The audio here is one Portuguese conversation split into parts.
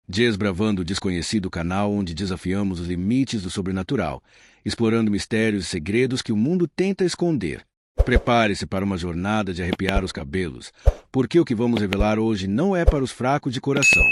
Desbravando o desconhecido canal onde desafiamos os limites do sobrenatural, explorando mistérios e segredos que o mundo tenta esconder. Prepare-se para uma jornada de arrepiar os cabelos, porque o que vamos revelar hoje não é para os fracos de coração.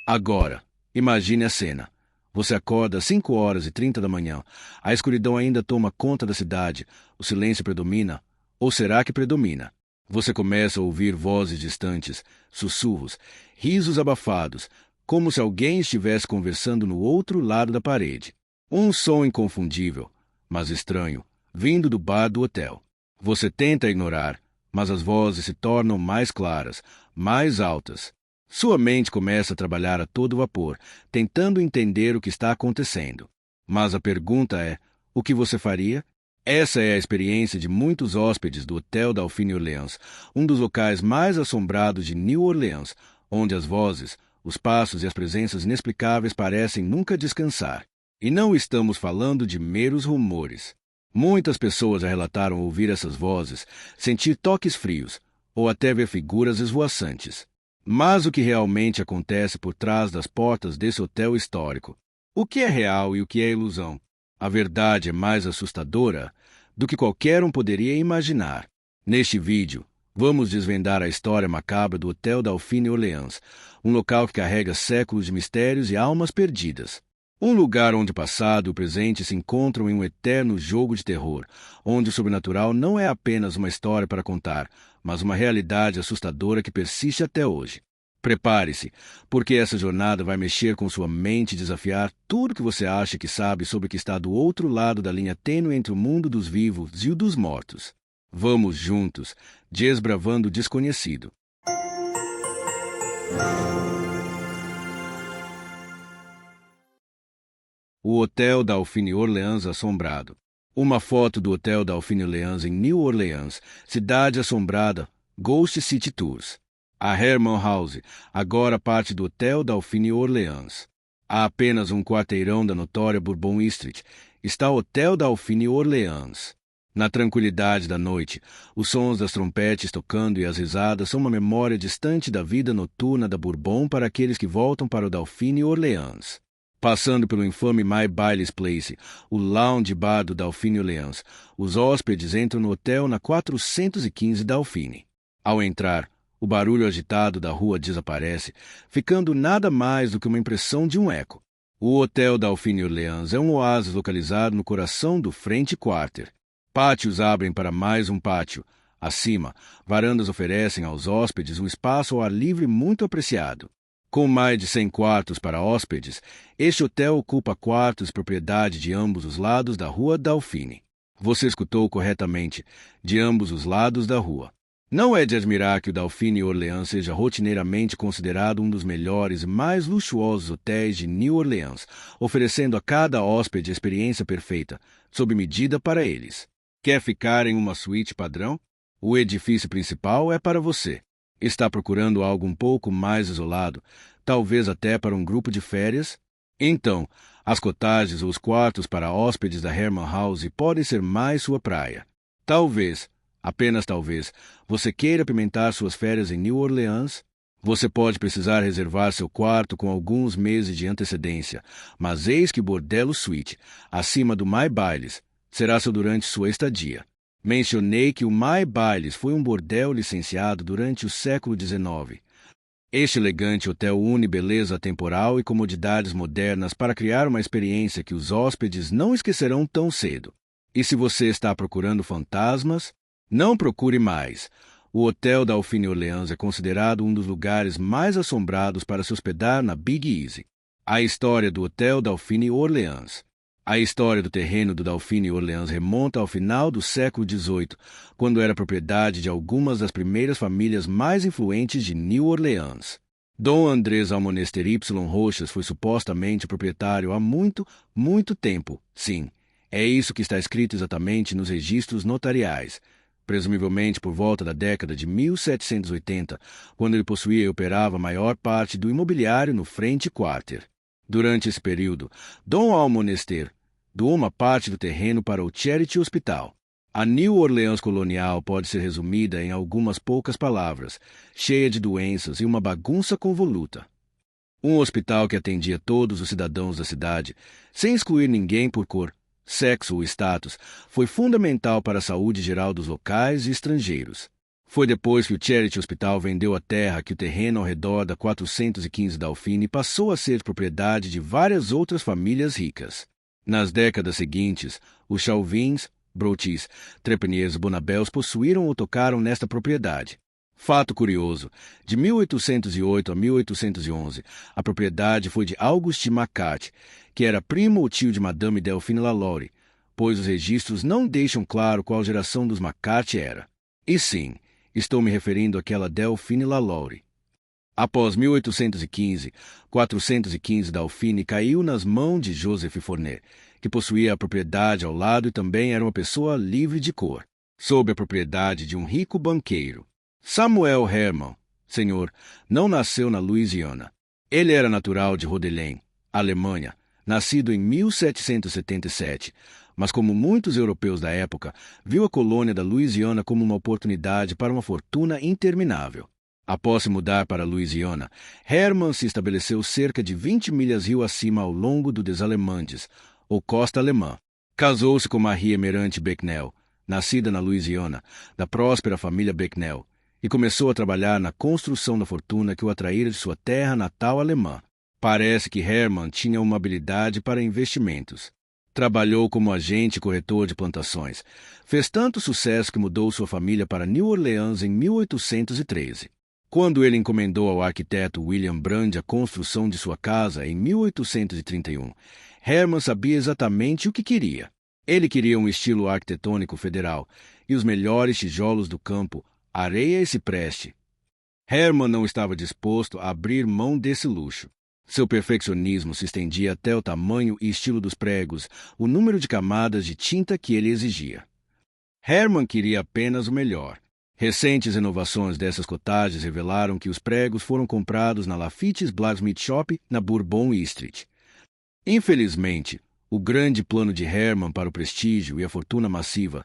Agora, imagine a cena. Você acorda às 5h30 da manhã. A escuridão ainda toma conta da cidade. O silêncio predomina. Ou será que predomina? Você começa a ouvir vozes distantes, sussurros, risos abafados, como se alguém estivesse conversando no outro lado da parede. Um som inconfundível, mas estranho, vindo do bar do hotel. Você tenta ignorar, mas as vozes se tornam mais claras, mais altas. Sua mente começa a trabalhar a todo vapor, tentando entender o que está acontecendo. Mas a pergunta é, o que você faria? Essa é a experiência de muitos hóspedes do Hotel Dauphine Orleans, um dos locais mais assombrados de New Orleans, onde as vozes, os passos e as presenças inexplicáveis parecem nunca descansar. E não estamos falando de meros rumores. Muitas pessoas já relataram ouvir essas vozes, sentir toques frios, ou até ver figuras esvoaçantes. Mas o que realmente acontece por trás das portas desse hotel histórico? O que é real e o que é ilusão? A verdade é mais assustadora do que qualquer um poderia imaginar. Neste vídeo, vamos desvendar a história macabra do Hotel Dauphine Orleans, um local que carrega séculos de mistérios e almas perdidas. Um lugar onde o passado e o presente se encontram em um eterno jogo de terror, onde o sobrenatural não é apenas uma história para contar, mas uma realidade assustadora que persiste até hoje. Prepare-se, porque essa jornada vai mexer com sua mente e desafiar tudo que você acha que sabe sobre o que está do outro lado da linha tênue entre o mundo dos vivos e o dos mortos. Vamos juntos, desbravando o desconhecido. O Hotel Dauphine Orleans assombrado. Uma foto do Hotel Dauphine Orleans em New Orleans, cidade assombrada, Ghost City Tours. A Herman House, agora parte do Hotel Dauphine Orleans. A apenas um quarteirão da notória Bourbon Street está o Hotel Dauphine Orleans. Na tranquilidade da noite, os sons das trompetes tocando e as risadas são uma memória distante da vida noturna da Bourbon para aqueles que voltam para o Dauphine Orleans. Passando pelo infame My Baileys Place, o lounge bar do Dauphine Orleans, os hóspedes entram no hotel na 415 Dauphine. Ao entrar, o barulho agitado da rua desaparece, ficando nada mais do que uma impressão de um eco. O Hotel Dauphine Orleans é um oásis localizado no coração do French Quarter. Pátios abrem para mais um pátio. Acima, varandas oferecem aos hóspedes um espaço ao ar livre muito apreciado. Com mais de 100 quartos para hóspedes, este hotel ocupa quartos propriedade de ambos os lados da rua Dauphine. Você escutou corretamente, de ambos os lados da rua. Não é de admirar que o Dauphine Orleans seja rotineiramente considerado um dos melhores e mais luxuosos hotéis de New Orleans, oferecendo a cada hóspede a experiência perfeita, sob medida para eles. Quer ficar em uma suíte padrão? O edifício principal é para você. Está procurando algo um pouco mais isolado, talvez até para um grupo de férias? Então, as cottages ou os quartos para hóspedes da Herman House podem ser mais sua praia. Talvez, apenas talvez, você queira apimentar suas férias em New Orleans? Você pode precisar reservar seu quarto com alguns meses de antecedência, mas eis que o Bordello Suite, acima do My Baileys, será seu durante sua estadia. Mencionei que o My Baileys foi um bordel licenciado durante o século XIX. Este elegante hotel une beleza temporal e comodidades modernas para criar uma experiência que os hóspedes não esquecerão tão cedo. E se você está procurando fantasmas, não procure mais. O Hotel Dauphine Orleans é considerado um dos lugares mais assombrados para se hospedar na Big Easy. A história do Hotel Dauphine Orleans. A história do terreno do Dauphine Orleans remonta ao final do século XVIII, quando era propriedade de algumas das primeiras famílias mais influentes de New Orleans. Dom Andrés Almonester Y. Rochas foi supostamente o proprietário há muito, muito tempo. Sim, é isso que está escrito exatamente nos registros notariais. Presumivelmente por volta da década de 1780, quando ele possuía e operava a maior parte do imobiliário no French Quarter. Durante esse período, Dom Almonester doou uma parte do terreno para o Charity Hospital. A New Orleans colonial pode ser resumida em algumas poucas palavras, cheia de doenças e uma bagunça convoluta. Um hospital que atendia todos os cidadãos da cidade, sem excluir ninguém por cor, sexo ou status, foi fundamental para a saúde geral dos locais e estrangeiros. Foi depois que o Charity Hospital vendeu a terra que o terreno ao redor da 415 Dauphine passou a ser propriedade de várias outras famílias ricas. Nas décadas seguintes, os Chauvins, Brotis, Trepaniers e Bonabels possuíram ou tocaram nesta propriedade. Fato curioso, de 1808 a 1811, a propriedade foi de Auguste Macquart, que era primo ou tio de Madame Delphine Lalaurie, pois os registros não deixam claro qual geração dos Macquart era. E sim, estou me referindo àquela Delphine Lalaurie. Após 1815, 415 Dauphine caiu nas mãos de Joseph Fournet, que possuía a propriedade ao lado e também era uma pessoa livre de cor, sob a propriedade de um rico banqueiro. Samuel Hermann, senhor, não nasceu na Louisiana. Ele era natural de Rodelém, Alemanha, nascido em 1777, mas como muitos europeus da época, viu a colônia da Louisiana como uma oportunidade para uma fortuna interminável. Após se mudar para a Louisiana, Hermann se estabeleceu cerca de 20 milhas rio acima ao longo do des Allemands, ou costa alemã. Casou-se com Marie Emerante Becknell, nascida na Louisiana, da próspera família Becknell, e começou a trabalhar na construção da fortuna que o atraíra de sua terra natal alemã. Parece que Hermann tinha uma habilidade para investimentos. Trabalhou como agente e corretor de plantações. Fez tanto sucesso que mudou sua família para New Orleans em 1813. Quando ele encomendou ao arquiteto William Brand a construção de sua casa em 1831, Hermann sabia exatamente o que queria. Ele queria um estilo arquitetônico federal e os melhores tijolos do campo, areia e cipreste. Hermann não estava disposto a abrir mão desse luxo. Seu perfeccionismo se estendia até o tamanho e estilo dos pregos, o número de camadas de tinta que ele exigia. Hermann queria apenas o melhor. Recentes inovações dessas cottages revelaram que os pregos foram comprados na Lafitte's Blacksmith Shop, na Bourbon Street. Infelizmente, o grande plano de Hermann para o prestígio e a fortuna massiva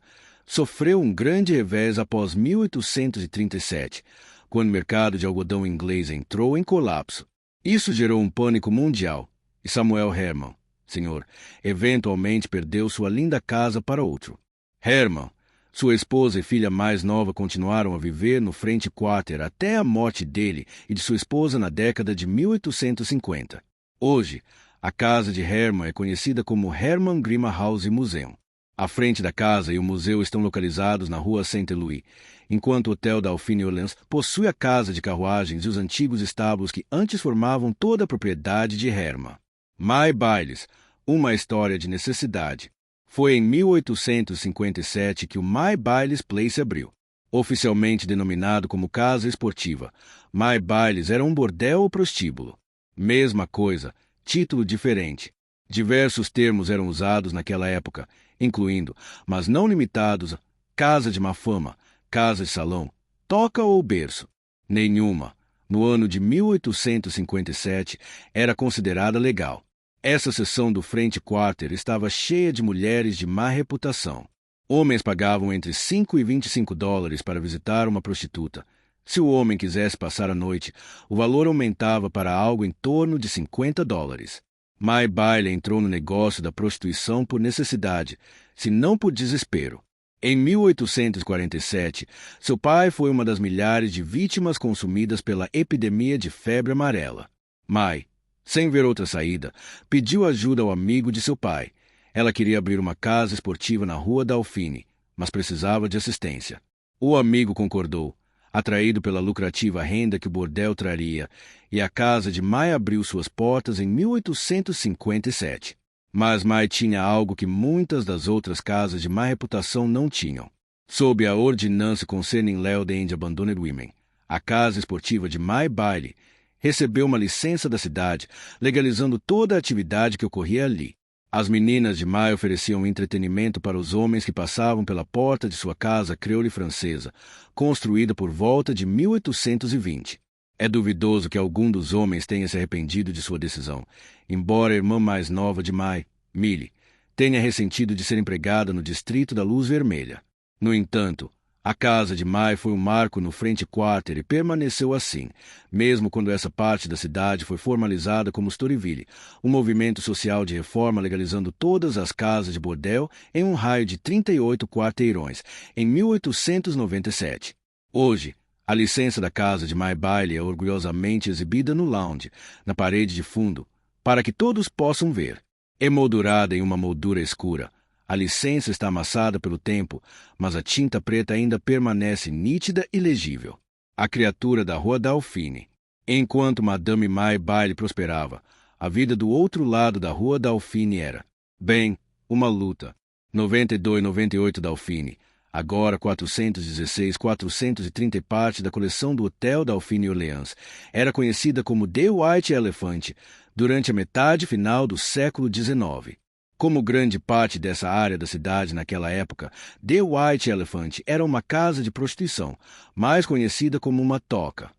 sofreu um grande revés após 1837, quando o mercado de algodão inglês entrou em colapso. Isso gerou um pânico mundial, e Samuel Hermann, senhor, eventualmente perdeu sua linda casa para outro. Hermann, sua esposa e filha mais nova continuaram a viver no French Quarter até a morte dele e de sua esposa na década de 1850. Hoje, a casa de Hermann é conhecida como Hermann Grima House Museum. A frente da casa e o museu estão localizados na rua Saint-Louis, enquanto o Hotel Dauphine Orleans possui a casa de carruagens e os antigos estábulos que antes formavam toda a propriedade de Hermann. My Bailes, uma história de necessidade. Foi em 1857 que o My Bailes Place abriu. Oficialmente denominado como casa esportiva, My Bailes era um bordel ou prostíbulo. Mesma coisa, título diferente. Diversos termos eram usados naquela época, incluindo, mas não limitados, a casa de má fama, casa de salão, toca ou berço. Nenhuma, no ano de 1857, era considerada legal. Essa seção do French Quarter estava cheia de mulheres de má reputação. Homens pagavam entre 5 e 25 dólares para visitar uma prostituta. Se o homem quisesse passar a noite, o valor aumentava para algo em torno de 50 dólares. My Baile entrou no negócio da prostituição por necessidade, se não por desespero. Em 1847, seu pai foi uma das milhares de vítimas consumidas pela epidemia de febre amarela. Mai, sem ver outra saída, pediu ajuda ao amigo de seu pai. Ela queria abrir uma casa esportiva na rua Dauphine, mas precisava de assistência. O amigo concordou, atraído pela lucrativa renda que o bordel traria, e a casa de Mai abriu suas portas em 1857. Mas Mai tinha algo que muitas das outras casas de má reputação não tinham. Sob a Ordinance Concerning Leod and Abandoned Women, a casa esportiva de My Baile recebeu uma licença da cidade, legalizando toda a atividade que ocorria ali. As meninas de Mai ofereciam entretenimento para os homens que passavam pela porta de sua casa creole francesa, construída por volta de 1820. É duvidoso que algum dos homens tenha se arrependido de sua decisão, embora a irmã mais nova de Mai, Millie, tenha ressentido de ser empregada no distrito da Luz Vermelha. No entanto, A casa de Mai foi um marco no Frente Quarter e permaneceu assim, mesmo quando essa parte da cidade foi formalizada como Storyville, um movimento social de reforma legalizando todas as casas de bordel em um raio de 38 quarteirões, em 1897. Hoje, a licença da casa de Mai Bailey é orgulhosamente exibida no lounge, na parede de fundo, para que todos possam ver. Emoldurada em uma moldura escura, a licença está amassada pelo tempo, mas a tinta preta ainda permanece nítida e legível. A criatura da Rua Dauphine. Enquanto Madame Mai Bailey prosperava, a vida do outro lado da Rua Dauphine era, bem, uma luta. 92 e 98 Dauphine, agora 430 e parte da coleção do Hotel Dauphine Orleans, era conhecida como The White Elephant durante a metade final do século XIX. Como grande parte dessa área da cidade naquela época, The White Elephant era uma casa de prostituição, mais conhecida como uma toca.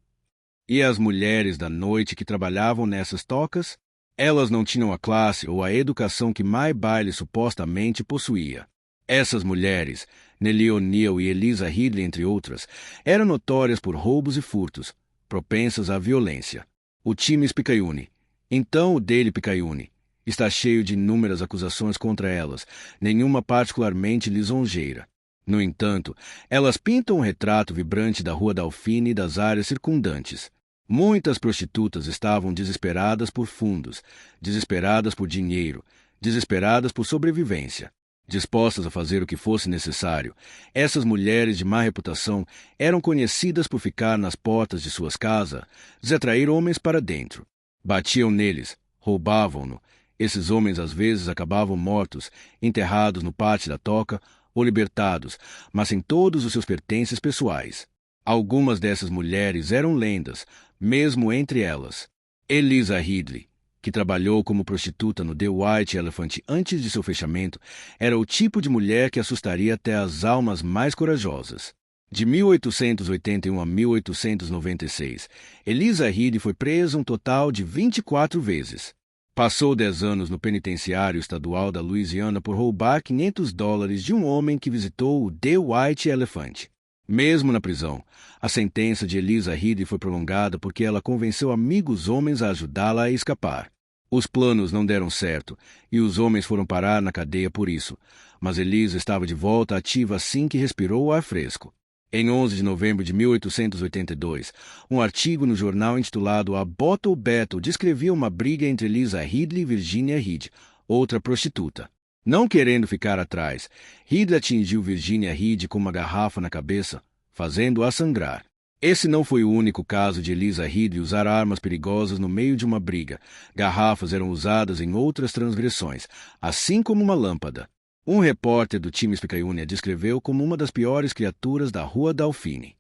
E as mulheres da noite que trabalhavam nessas tocas? Elas não tinham a classe ou a educação que Mai Bailey supostamente possuía. Essas mulheres, Nellie O'Neill e Eliza Ridley, entre outras, eram notórias por roubos e furtos, propensas à violência. O time Picayune, então o Daily Picayune, está cheio de inúmeras acusações contra elas, nenhuma particularmente lisonjeira. No entanto, elas pintam um retrato vibrante da Rua Dauphine e das áreas circundantes. Muitas prostitutas estavam desesperadas por fundos, desesperadas por dinheiro, desesperadas por sobrevivência, dispostas a fazer o que fosse necessário. Essas mulheres de má reputação eram conhecidas por ficar nas portas de suas casas e atrair homens para dentro. Batiam neles, roubavam-no. Esses homens às vezes acabavam mortos, enterrados no pátio da toca ou libertados, mas sem todos os seus pertences pessoais. Algumas dessas mulheres eram lendas, mesmo entre elas. Eliza Ridley, que trabalhou como prostituta no The White Elephant antes de seu fechamento, era o tipo de mulher que assustaria até as almas mais corajosas. De 1881 a 1896, Eliza Ridley foi presa um total de 24 vezes. Passou 10 anos no penitenciário estadual da Louisiana por roubar $500 de um homem que visitou o The White Elephant. Mesmo na prisão, a sentença de Eliza Ridley foi prolongada porque ela convenceu amigos homens a ajudá-la a escapar. Os planos não deram certo e os homens foram parar na cadeia por isso, mas Eliza estava de volta ativa assim que respirou o ar fresco. Em 11 de novembro de 1882, um artigo no jornal intitulado A Bottle Battle descrevia uma briga entre Eliza Ridley e Virginia Reed, outra prostituta. Não querendo ficar atrás, Ridley atingiu Virginia Reed com uma garrafa na cabeça, fazendo-a sangrar. Esse não foi o único caso de Eliza Ridley usar armas perigosas no meio de uma briga. Garrafas eram usadas em outras transgressões, assim como uma lâmpada. Um repórter do time Picayune a descreveu como uma das piores criaturas da Rua Dauphine.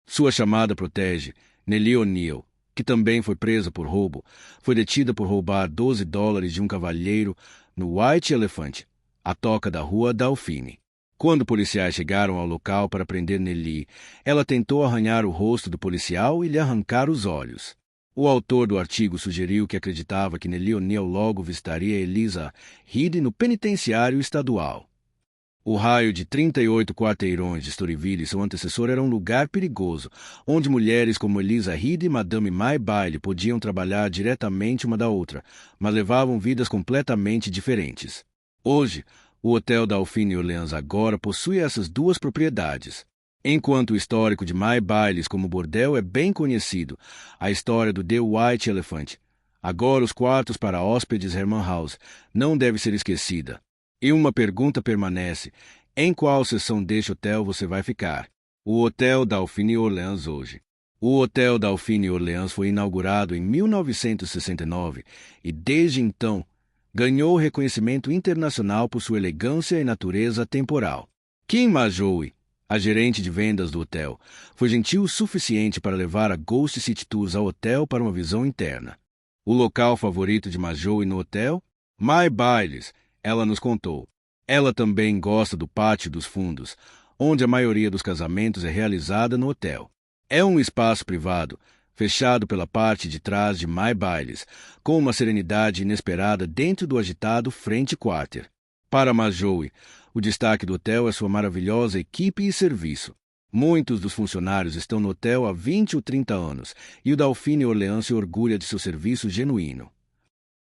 Sua chamada protege, Nellie O'Neill, que também foi presa por roubo, foi detida por roubar $12 de um cavalheiro no White Elephant, a toca da Rua Dauphine. Quando policiais chegaram ao local para prender Nellie, ela tentou arranhar o rosto do policial e lhe arrancar os olhos. O autor do artigo sugeriu que acreditava que Nellie O'Neill logo visitaria Eliza Ridley no penitenciário estadual. O raio de 38 quarteirões de Storyville e seu antecessor era um lugar perigoso, onde mulheres como Eliza Ridley e Madame Mai Bailey podiam trabalhar diretamente uma da outra, mas levavam vidas completamente diferentes. Hoje, o Hotel Dauphine Orleans agora possui essas duas propriedades. Enquanto o histórico de Mai Bailey como bordel é bem conhecido, a história do The White Elephant, agora os quartos para hóspedes Herman House, não deve ser esquecida. E uma pergunta permanece: em qual seção deste hotel você vai ficar? O Hotel Dauphine Orleans hoje. O Hotel Dauphine Orleans foi inaugurado em 1969 e, desde então, ganhou reconhecimento internacional por sua elegância e natureza temporal. Kim Majoe, a gerente de vendas do hotel, foi gentil o suficiente para levar a Ghost City Tours ao hotel para uma visão interna. O local favorito de Majoe no hotel? Mai Bailey's, ela nos contou. Ela também gosta do pátio dos fundos, onde a maioria dos casamentos é realizada no hotel. É um espaço privado, fechado pela parte de trás de Mai Bailey's, com uma serenidade inesperada dentro do agitado Frente Quarter. Para Majoe, o destaque do hotel é sua maravilhosa equipe e serviço. Muitos dos funcionários estão no hotel há 20 ou 30 anos, e o Dauphine Orleans se orgulha de seu serviço genuíno.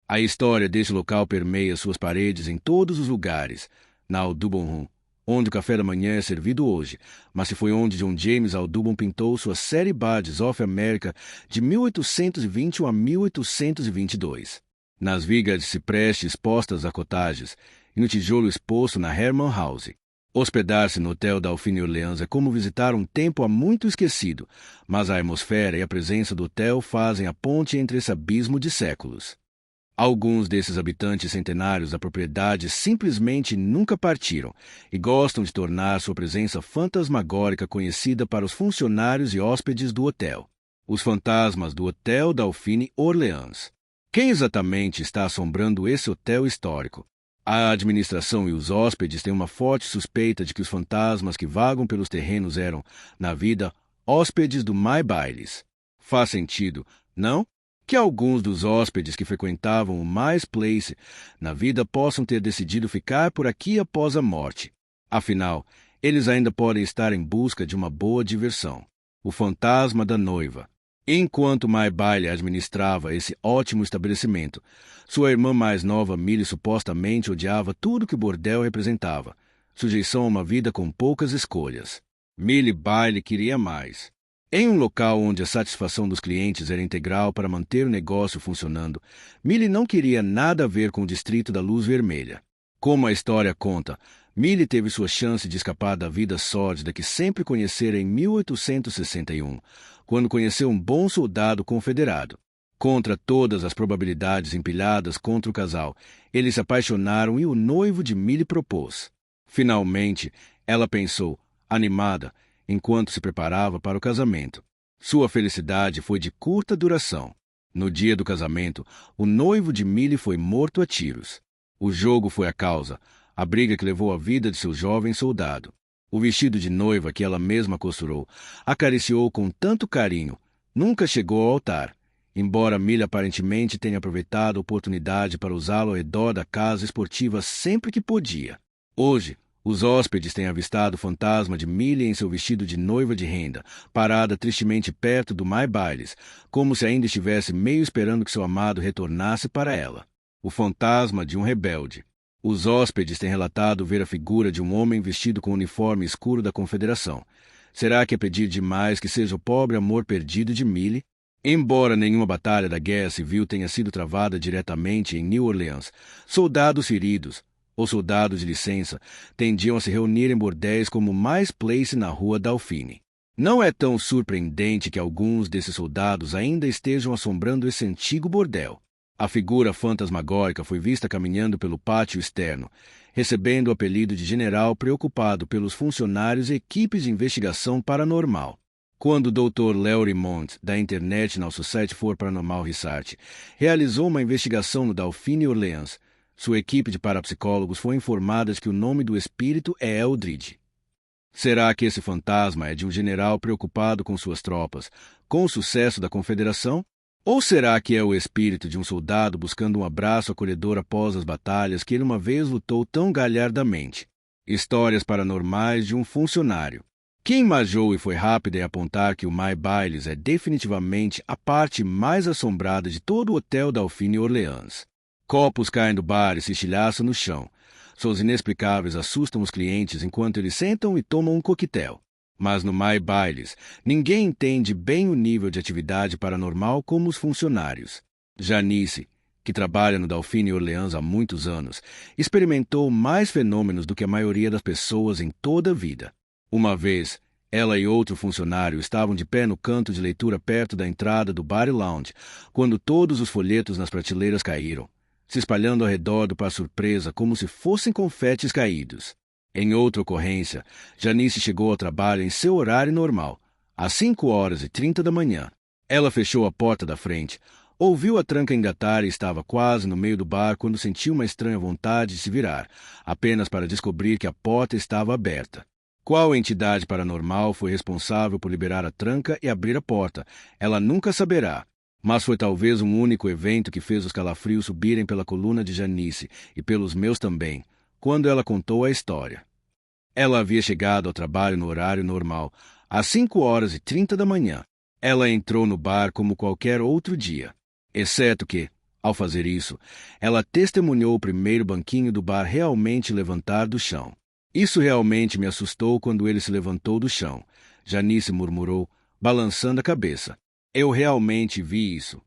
A história deste local permeia suas paredes em todos os lugares. Na Audubon Room, onde o café da manhã é servido hoje, mas se foi onde John James Audubon pintou sua série Birds of America de 1821 a 1822. Nas vigas de cipreste expostas a cottages e no tijolo exposto na Herman House. Hospedar-se no Hotel Dauphine Orleans é como visitar um tempo há muito esquecido, mas a atmosfera e a presença do hotel fazem a ponte entre esse abismo de séculos. Alguns desses habitantes centenários da propriedade simplesmente nunca partiram e gostam de tornar sua presença fantasmagórica conhecida para os funcionários e hóspedes do hotel. Os fantasmas do Hotel Dauphine Orleans. Quem exatamente está assombrando esse hotel histórico? A administração e os hóspedes têm uma forte suspeita de que os fantasmas que vagam pelos terrenos eram, na vida, hóspedes do My Baileys. Faz sentido, não? Que alguns dos hóspedes que frequentavam o My Place na vida possam ter decidido ficar por aqui após a morte. Afinal, eles ainda podem estar em busca de uma boa diversão. O fantasma da noiva. Enquanto My Bailey administrava esse ótimo estabelecimento, sua irmã mais nova, Millie, supostamente odiava tudo que o bordel representava. Sujeição a uma vida com poucas escolhas. Millie Bailey queria mais. Em um local onde a satisfação dos clientes era integral para manter o negócio funcionando, Millie não queria nada a ver com o distrito da luz vermelha. Como a história conta, Millie teve sua chance de escapar da vida sórdida que sempre conhecera em 1861, quando conheceu um bom soldado confederado. Contra todas as probabilidades empilhadas contra o casal, eles se apaixonaram e o noivo de Millie propôs. Finalmente, ela pensou, animada, enquanto se preparava para o casamento. Sua felicidade foi de curta duração. No dia do casamento, o noivo de Millie foi morto a tiros. O jogo foi a causa, a briga que levou a vida de seu jovem soldado. O vestido de noiva que ela mesma costurou, acariciou com tanto carinho, nunca chegou ao altar, embora Millie aparentemente tenha aproveitado a oportunidade para usá-lo ao redor da casa esportiva sempre que podia. Hoje, os hóspedes têm avistado o fantasma de Millie em seu vestido de noiva de renda, parada tristemente perto do My Baileys, como se ainda estivesse meio esperando que seu amado retornasse para ela. O fantasma de um rebelde. Os hóspedes têm relatado ver a figura de um homem vestido com o uniforme escuro da Confederação. Será que é pedir demais que seja o pobre amor perdido de Millie? Embora nenhuma batalha da Guerra Civil tenha sido travada diretamente em New Orleans, soldados feridos, ou soldados de licença, tendiam a se reunir em bordéis como o My Place na rua Dauphine. Não é tão surpreendente que alguns desses soldados ainda estejam assombrando esse antigo bordel. A figura fantasmagórica foi vista caminhando pelo pátio externo, recebendo o apelido de general preocupado pelos funcionários e equipes de investigação paranormal. Quando o Dr. Larry Mont, da International Society for Paranormal Research, realizou uma investigação no Dauphine Orleans, sua equipe de parapsicólogos foi informada de que o nome do espírito é Eldridge. Será que esse fantasma é de um general preocupado com suas tropas, com o sucesso da Confederação? Ou será que é o espírito de um soldado buscando um abraço acolhedor após as batalhas que ele uma vez lutou tão galhardamente? Histórias paranormais de um funcionário. Kim majou e foi rápida em apontar que o My Baileys é definitivamente a parte mais assombrada de todo o Hotel Dauphine Orleans. Copos caem do bar e se estilhaçam no chão. Sons inexplicáveis assustam os clientes enquanto eles sentam e tomam um coquetel. Mas no My Baileys, ninguém entende bem o nível de atividade paranormal como os funcionários. Janice, que trabalha no Dauphine Orleans há muitos anos, experimentou mais fenômenos do que a maioria das pessoas em toda a vida. Uma vez, ela e outro funcionário estavam de pé no canto de leitura perto da entrada do Bar e Lounge, quando todos os folhetos nas prateleiras caíram, se espalhando ao redor do par surpresa como se fossem confetes caídos. Em outra ocorrência, Janice chegou ao trabalho em seu horário normal, às 5h30 da manhã. Ela fechou a porta da frente, ouviu a tranca engatar e estava quase no meio do bar quando sentiu uma estranha vontade de se virar, apenas para descobrir que a porta estava aberta. Qual entidade paranormal foi responsável por liberar a tranca e abrir a porta? Ela nunca saberá. Mas foi talvez um único evento que fez os calafrios subirem pela coluna de Janice e pelos meus também, quando ela contou a história. Ela havia chegado ao trabalho no horário normal, Às 5h30 da manhã, ela entrou no bar como qualquer outro dia, exceto que, ao fazer isso, ela testemunhou o primeiro banquinho do bar realmente levantar do chão. Isso realmente me assustou quando ele se levantou do chão, Janice murmurou, balançando a cabeça. Eu realmente vi isso.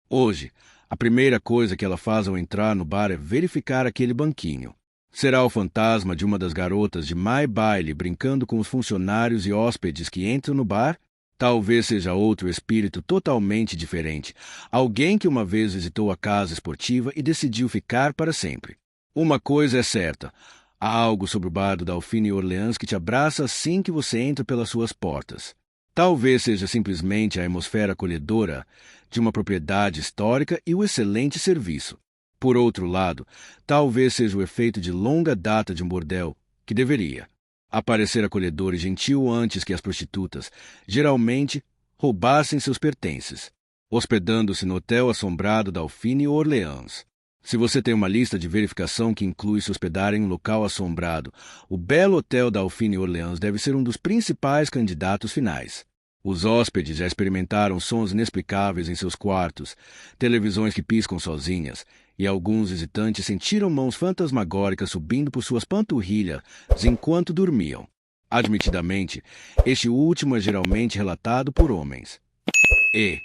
Hoje, a primeira coisa que ela faz ao entrar no bar é verificar aquele banquinho. Será o fantasma de uma das garotas de My Baile brincando com os funcionários e hóspedes que entram no bar? Talvez seja outro espírito totalmente diferente, alguém que uma vez visitou a casa esportiva e decidiu ficar para sempre. Uma coisa é certa, há algo sobre o bar do Dauphine Orleans que te abraça assim que você entra pelas suas portas. Talvez seja simplesmente a atmosfera acolhedora de uma propriedade histórica e o excelente serviço. Por outro lado, talvez seja o efeito de longa data de um bordel, que deveria aparecer acolhedor e gentil antes que as prostitutas, geralmente, roubassem seus pertences, hospedando-se no hotel assombrado Dauphine Orleans. Se você tem uma lista de verificação que inclui se hospedar em um local assombrado, o belo hotel Dauphine Orleans deve ser um dos principais candidatos finais. Os hóspedes já experimentaram sons inexplicáveis em seus quartos, televisões que piscam sozinhas, e alguns visitantes sentiram mãos fantasmagóricas subindo por suas panturrilhas enquanto dormiam. Admitidamente, este último é geralmente relatado por homens. E,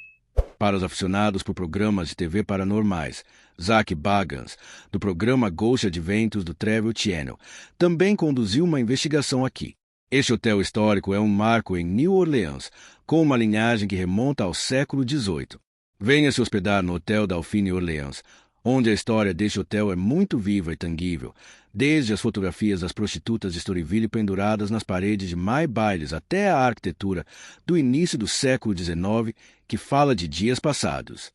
para os aficionados por programas de TV paranormais, Zach Bagans, do programa Ghost Adventures do Travel Channel, também conduziu uma investigação aqui. Este hotel histórico é um marco em New Orleans, com uma linhagem que remonta ao século XVIII. Venha se hospedar no Hotel Dauphine Orleans, onde a história deste hotel é muito viva e tangível, desde as fotografias das prostitutas de Storyville penduradas nas paredes de My Bailes até a arquitetura do início do século XIX, que fala de dias passados.